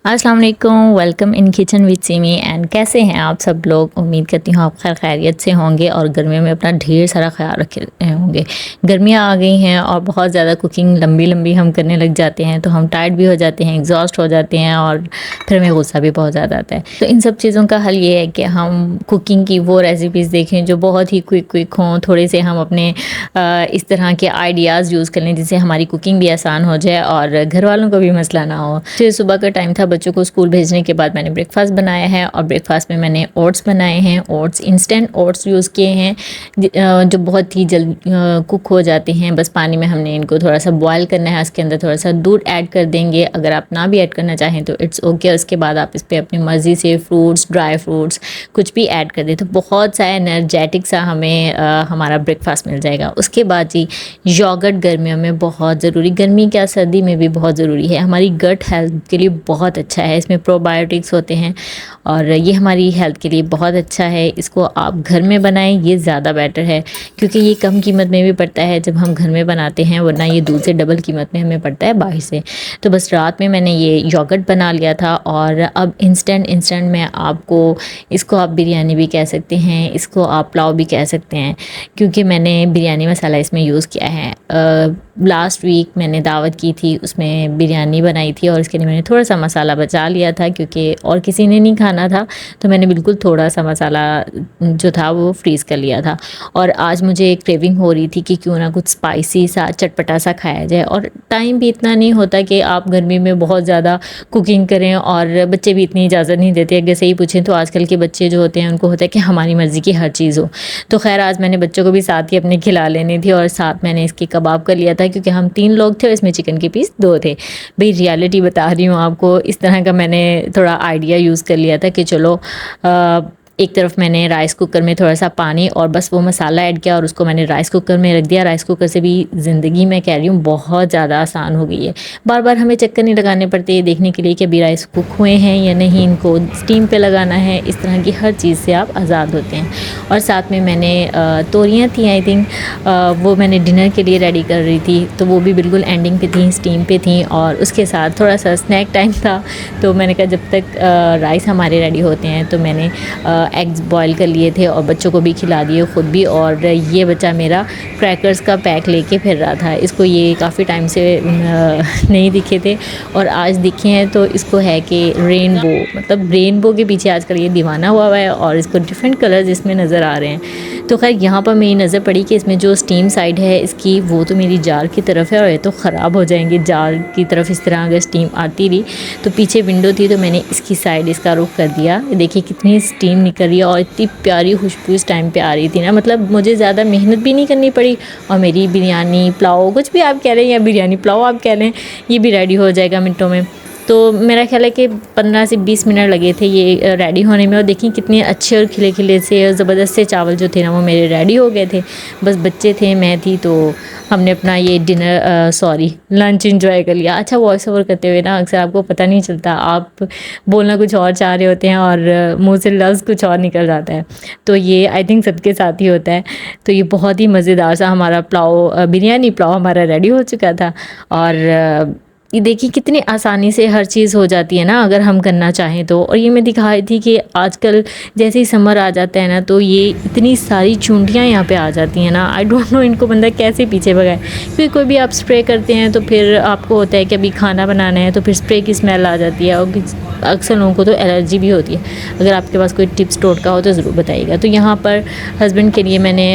अस्सलाम वालेकुम, welcome in kitchen with Simi. And कैसे हैं आप सब लोग? उम्मीद करती हूँ आप खैर खैरियत से होंगे और गर्मियों में अपना ढेर सारा ख्याल रखे होंगे। गर्मियाँ आ गई हैं और बहुत ज़्यादा कुकिंग लंबी लंबी हम करने लग जाते हैं तो हम टायर्ड भी हो जाते हैं, एग्जॉस्ट हो जाते हैं और फिर हमें गुस्सा भी बहुत ज़्यादा आता है। तो इन सब चीज़ों का हल ये है कि हम कुकिंग की वो रेसिपीज़ देखें जो बहुत ही क्विक हों, थोड़े से हम अपने इस तरह के आइडियाज़ यूज़ कर लें जिससे हमारी कुकिंग भी आसान हो जाए और घर वालों को भी मसला ना हो। फिर सुबह का टाइम था, बच्चों को स्कूल भेजने के बाद मैंने ब्रेकफास्ट बनाया है और ब्रेकफास्ट में मैंने ओट्स बनाए हैं। ओट्स इंस्टेंट ओट्स यूज़ किए हैं जो बहुत ही जल्द कुक हो जाते हैं। बस पानी में हमने इनको थोड़ा सा बॉयल करना है, उसके अंदर थोड़ा सा दूध ऐड कर देंगे। अगर आप ना भी ऐड करना चाहें तो इट्स ओके। उसके बाद आप इस पर अपनी मर्ज़ी से फ्रूट्स, ड्राई फ्रूट्स कुछ भी ऐड कर दें तो बहुत सा एनर्जेटिक सा हमें हमारा ब्रेकफास्ट मिल जाएगा। उसके बाद जी योगर्ट गर्मियों में बहुत ज़रूरी, गर्मी क्या सर्दी में भी बहुत ज़रूरी है। हमारी गट हेल्थ के लिए बहुत अच्छा है, इसमें प्रोबायोटिक्स होते हैं और ये हमारी हेल्थ के लिए बहुत अच्छा है। इसको आप घर में बनाएं, ये ज़्यादा बेटर है क्योंकि ये कम कीमत में भी पड़ता है जब हम घर में बनाते हैं, वरना ये दूध से डबल कीमत में हमें पड़ता है बाहर से। तो बस रात में मैंने ये योगर्ट बना लिया था और अब इंस्टेंट में आपको इसको आप बिरयानी भी कह सकते हैं, इसको आप पुलाव भी कह सकते हैं क्योंकि मैंने बिरयानी मसाला इसमें यूज़ किया है। लास्ट वीक मैंने दावत की थी, उसमें बिरयानी बनाई थी और इसके लिए मैंने थोड़ा सा मसाला बचा लिया था क्योंकि और किसी ने नहीं खाना था, तो मैंने बिल्कुल थोड़ा सा मसाला जो था वो फ्रीज़ कर लिया था। और आज मुझे क्रेविंग हो रही थी कि क्यों ना कुछ स्पाइसी सा चटपटा सा खाया जाए और टाइम भी इतना नहीं होता कि आप गर्मी में बहुत ज़्यादा कुकिंग करें और बच्चे भी इतनी इजाज़त नहीं देते। अगर सही पूछें तो आजकल के बच्चे जो होते हैं उनको होता है कि हमारी मर्ज़ी की हर चीज़ हो। तो खैर आज मैंने बच्चों को भी साथ ही अपने खिला लेनी थी और साथ मैंने इसकी कबाब कर लिया था क्योंकि हम 3 लोग थे और इसमें चिकन के पीस 2 थे। भाई रियलिटी बता रही हूँ आपको, इस तरह का मैंने थोड़ा आइडिया यूज़ कर लिया था कि चलो एक तरफ मैंने राइस कुकर में थोड़ा सा पानी और बस वो मसाला ऐड किया और उसको मैंने राइस कुकर में रख दिया। राइस कुकर से भी ज़िंदगी में कह रही हूँ बहुत ज़्यादा आसान हो गई है। बार बार हमें चक्कर नहीं लगाने पड़ते ये देखने के लिए कि अभी राइस कुक हुए हैं या नहीं, इनको स्टीम पे लगाना है। इस तरह की हर चीज़ से आप आज़ाद होते हैं। और साथ में मैंने तोरियाँ थी, आई थिंक वो मैंने डिनर के लिए रेडी कर रही थी, तो वो भी बिल्कुल एंडिंग पे थी, स्टीम पे थी और उसके साथ थोड़ा सा स्नैक टाइम था। तो मैंने कहा जब तक राइस हमारे रेडी होते हैं तो मैंने एग्स बॉईल कर लिए थे और बच्चों को भी खिला दिए, ख़ुद भी। और ये बच्चा मेरा क्रैकर्स का पैक लेके फिर रहा था, इसको ये काफ़ी टाइम से नहीं दिखे थे और आज दिखे हैं। तो इसको है कि रेनबो, मतलब रेनबो के पीछे आजकल ये दीवाना हुआ है और इसको डिफरेंट कलर्स इसमें नज़र आ रहे हैं। तो खैर यहाँ पर मेरी नज़र पड़ी कि इसमें जो स्टीम साइड है इसकी वो तो मेरी जार की तरफ है और ये तो ख़राब हो जाएंगे जार की तरफ। इस तरह अगर स्टीम आती रही तो पीछे विंडो थी तो मैंने इसकी साइड इसका रुख कर दिया। देखिए कितनी स्टीम निकल रही है और इतनी प्यारी खुशबू इस टाइम पे आ रही थी ना, मतलब मुझे ज़्यादा मेहनत भी नहीं करनी पड़ी और मेरी बिरयानी पुलाव कुछ भी आप कह लें या बिरयानी पुलाव आप कह लें, ये भी रेडी हो जाएगा मिनटों में। तो मेरा ख्याल है कि 15 से 20 मिनट लगे थे ये रेडी होने में और देखिए कितने अच्छे और खिले खिले से और ज़बरदस्त से चावल जो थे ना वो मेरे रेडी हो गए थे। बस बच्चे थे, मैं थी, तो हमने अपना ये लंच एंजॉय कर लिया। अच्छा, वॉइस ओवर करते हुए ना अक्सर आपको पता नहीं चलता, आप बोलना कुछ और चाह रहे होते हैं और मुँह से लफ्ज़ कुछ और निकल जाता है। तो ये आई थिंक सबके साथ ही होता है। तो ये बहुत ही मज़ेदार सा हमारा बिरयानी पुलाव हमारा रेडी हो चुका था। और ये देखिए कितनी आसानी से हर चीज़ हो जाती है ना अगर हम करना चाहें तो। और ये मैं दिखा रही थी कि आजकल जैसे ही समर आ जाता है ना तो ये इतनी सारी चूंटियाँ यहाँ पे आ जाती हैं ना, आई डोंट नो इनको बंदा कैसे पीछे भगाए। क्योंकि कोई भी आप स्प्रे करते हैं तो फिर आपको होता है कि अभी खाना बनाना है तो फिर स्प्रे की स्मेल आ जाती है और अक्सर लोगों को तो एलर्जी भी होती है। अगर आपके पास कोई टिप्स टोटका हो तो ज़रूर बताइएगा। तो यहाँ पर हस्बैंड के लिए मैंने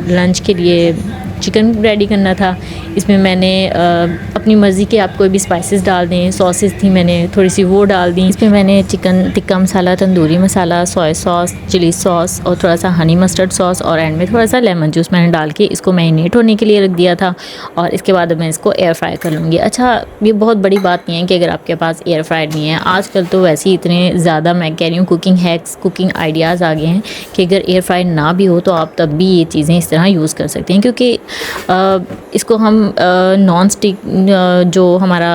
लंच के लिए चिकन रेडी करना था। इसमें मैंने अपनी मर्ज़ी के आप कोई भी स्पाइसेस डाल दें, सॉसेस थी मैंने थोड़ी सी वो डाल दी। इसमें मैंने chicken tikka masala, tandoori masala, soya sauce, chilli sauce और थोड़ा सा हनी मस्टर्ड सॉस और एंड में थोड़ा सा लेमन जूस मैंने डाल के इसको मैरिनेट होने के लिए रख दिया था। और इसके बाद मैं इसको एयर फ्राई कर लूँगी। अच्छा, ये बहुत बड़ी बात नहीं है कि अगर आपके पास एयर फ्राई नहीं है। आजकल तो वैसे ही इतने ज़्यादा, मैं कह रही हूँ, कुकिंग हैक्स, कुकिंग आइडियाज़ आ गए हैं कि अगर एयर फ्राई ना भी हो तो आप तब भी ये चीज़ें इस तरह यूज़ कर सकते हैं। क्योंकि इसको हम नॉन स्टिक जो हमारा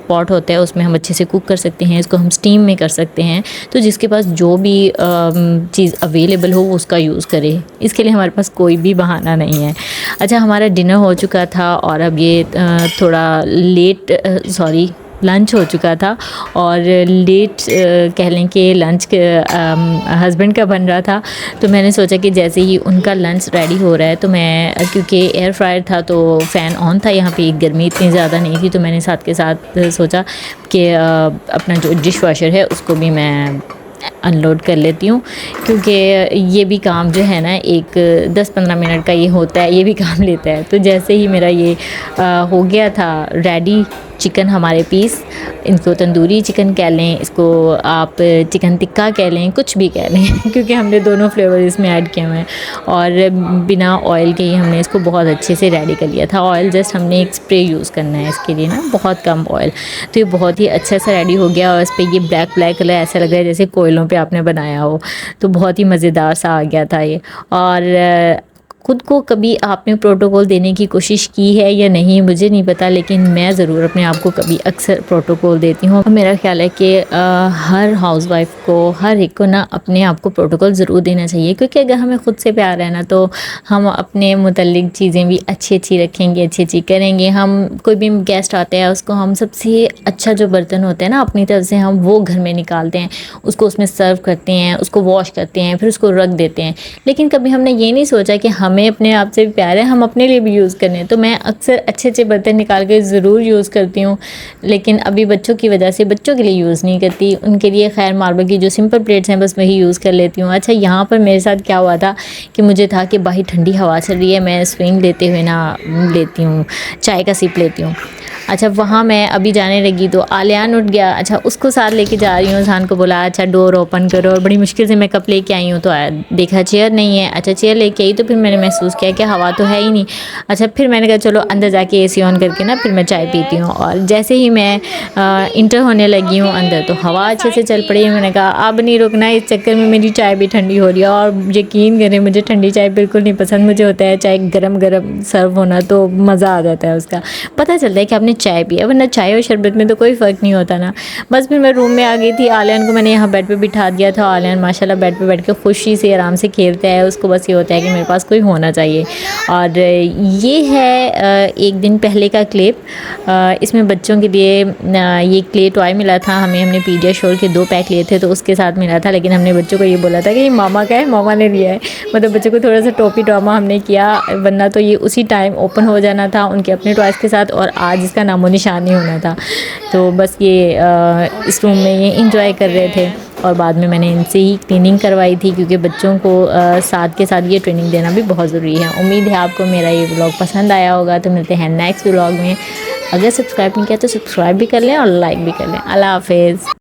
पॉट होता है उसमें हम अच्छे से कुक कर सकते हैं, इसको हम स्टीम में कर सकते हैं। तो जिसके पास जो भी चीज़ अवेलेबल हो वो उसका यूज़ करे, इसके लिए हमारे पास कोई भी बहाना नहीं है। अच्छा, हमारा डिनर हो चुका था और अब ये थोड़ा लेट लंच हो चुका था और लेट कह लें कि लंच हस्बैंड का बन रहा था। तो मैंने सोचा कि जैसे ही उनका लंच रेडी हो रहा है तो मैं, क्योंकि एयर फ्रायर था तो फ़ैन ऑन था, यहाँ पे गर्मी इतनी ज़्यादा नहीं थी, तो मैंने साथ के साथ सोचा कि अपना जो डिश वॉशर है उसको भी मैं अनलोड कर लेती हूँ, क्योंकि ये भी काम जो है ना एक 10-15 मिनट का ये होता है, ये भी काम लेता है। तो जैसे ही मेरा ये हो गया था रेडी, चिकन हमारे पीस, इनको तंदूरी चिकन कह लें, इसको आप चिकन टिक्का कह लें, कुछ भी कह लें क्योंकि हमने दोनों फ्लेवर इसमें ऐड किए हुए हैं और बिना ऑयल के ही हमने इसको बहुत अच्छे से रेडी कर लिया था। ऑयल जस्ट हमने एक स्प्रे यूज़ करना है इसके लिए ना, बहुत कम ऑयल। तो ये बहुत ही अच्छा सा रेडी हो गया और इस पर ये ब्लैक ब्लैक कलर ऐसा लग रहा है जैसे कोयलों पे आपने बनाया हो। तो बहुत ही मज़ेदार सा आ गया था ये। और खुद को कभी आपने प्रोटोकॉल देने की कोशिश की है या नहीं मुझे नहीं पता, लेकिन मैं ज़रूर अपने आप को कभी अक्सर प्रोटोकॉल देती हूँ। और मेरा ख्याल है कि हर हाउसवाइफ को, हर एक को ना अपने आप को प्रोटोकॉल ज़रूर देना चाहिए, क्योंकि अगर हमें ख़ुद से प्यार है ना तो हम अपने मुतल्लिक चीज़ें भी अच्छी अच्छी रखेंगे, अच्छी अच्छी करेंगे। हम कोई भी गेस्ट आते हैं उसको हम सबसे अच्छा जो बर्तन होते हैं ना अपनी तरफ से हम वो घर में निकालते हैं, उसको उसमें सर्व करते हैं, उसको वॉश करते हैं, फिर उसको रख देते हैं। लेकिन कभी हमने ये नहीं सोचा कि हमें अपने आप से भी प्यार है, हम अपने लिए भी यूज़ करने हैं। तो मैं अक्सर अच्छे अच्छे बर्तन निकाल के ज़रूर यूज़ करती हूँ, लेकिन अभी बच्चों की वजह से बच्चों के लिए यूज़ नहीं करती। उनके लिए खैर मार्बल की जो सिंपल प्लेट्स हैं बस वही यूज़ कर लेती हूँ। अच्छा, यहाँ पर मेरे साथ क्या हुआ था कि मुझे था कि बाहर ठंडी हवा चल रही है, मैं स्विंग लेते हुए ना लेती हूँ, चाय का सिप लेती हूँ। अच्छा, वहाँ मैं अभी जाने लगी तो आलियान उठ गया। अच्छा, उसको साथ लेके जा रही हूँ, जान को बोला अच्छा डोर ओपन करो, और बड़ी मुश्किल से मैं कप लेके आई हूँ तो देखा चेयर नहीं है। अच्छा, चेयर लेके आई तो फिर मैंने महसूस किया कि हवा तो है ही नहीं। अच्छा, फिर मैंने कहा चलो अंदर जाके एसी ऑन करके ना फिर मैं चाय पीती हूँ। और जैसे ही मैं इंटर होने लगी हूँ अंदर तो हवा अच्छे से चल पड़ी। मैंने कहा अब नहीं रुकना, इस चक्कर में मेरी चाय भी ठंडी हो रही है। और यकीन करें मुझे ठंडी चाय बिल्कुल नहीं पसंद, मुझे होता है चाय गरम गरम सर्व होना तो मज़ा आ जाता है, उसका पता चलता है कि आपने चाय पिया, वरना चाय और शरबत में तो कोई फ़र्क नहीं होता ना। बस फिर मैं रूम में आ गई थी, आलियान को मैंने यहाँ बेड पे बिठा दिया था। आलियान माशाल्लाह बेड पे बैठ के खुशी से आराम से खेलता है, उसको बस ये होता है कि मेरे पास कोई होना चाहिए। और ये है एक दिन पहले का क्लिप, इसमें बच्चों के लिए ये क्ले टॉय मिला था हमें, हमने पीडियाश्योर के 2 पैक लिए थे तो उसके साथ मिला था, लेकिन हमने बच्चों को ये बोला था कि ये मामा का है, मामा ने लिया है। मतलब बच्चों को थोड़ा सा टोपी ड्रामा हमने किया, वरना तो ये उसी टाइम ओपन हो जाना था उनके अपने टॉयज़ के साथ और आज इसका नामो निशान नहीं होना था। तो बस ये इस रूम में ये इंजॉय कर रहे थे और बाद में मैंने इनसे ही क्लीनिंग करवाई थी, क्योंकि बच्चों को साथ के साथ ये ट्रेनिंग देना भी बहुत ज़रूरी है। उम्मीद है आपको मेरा ये व्लॉग पसंद आया होगा। तो मिलते हैं नेक्स्ट व्लॉग में। अगर सब्सक्राइब नहीं किया तो सब्सक्राइब भी कर लें और लाइक भी कर लें। अल्लाह हाफ़िज़।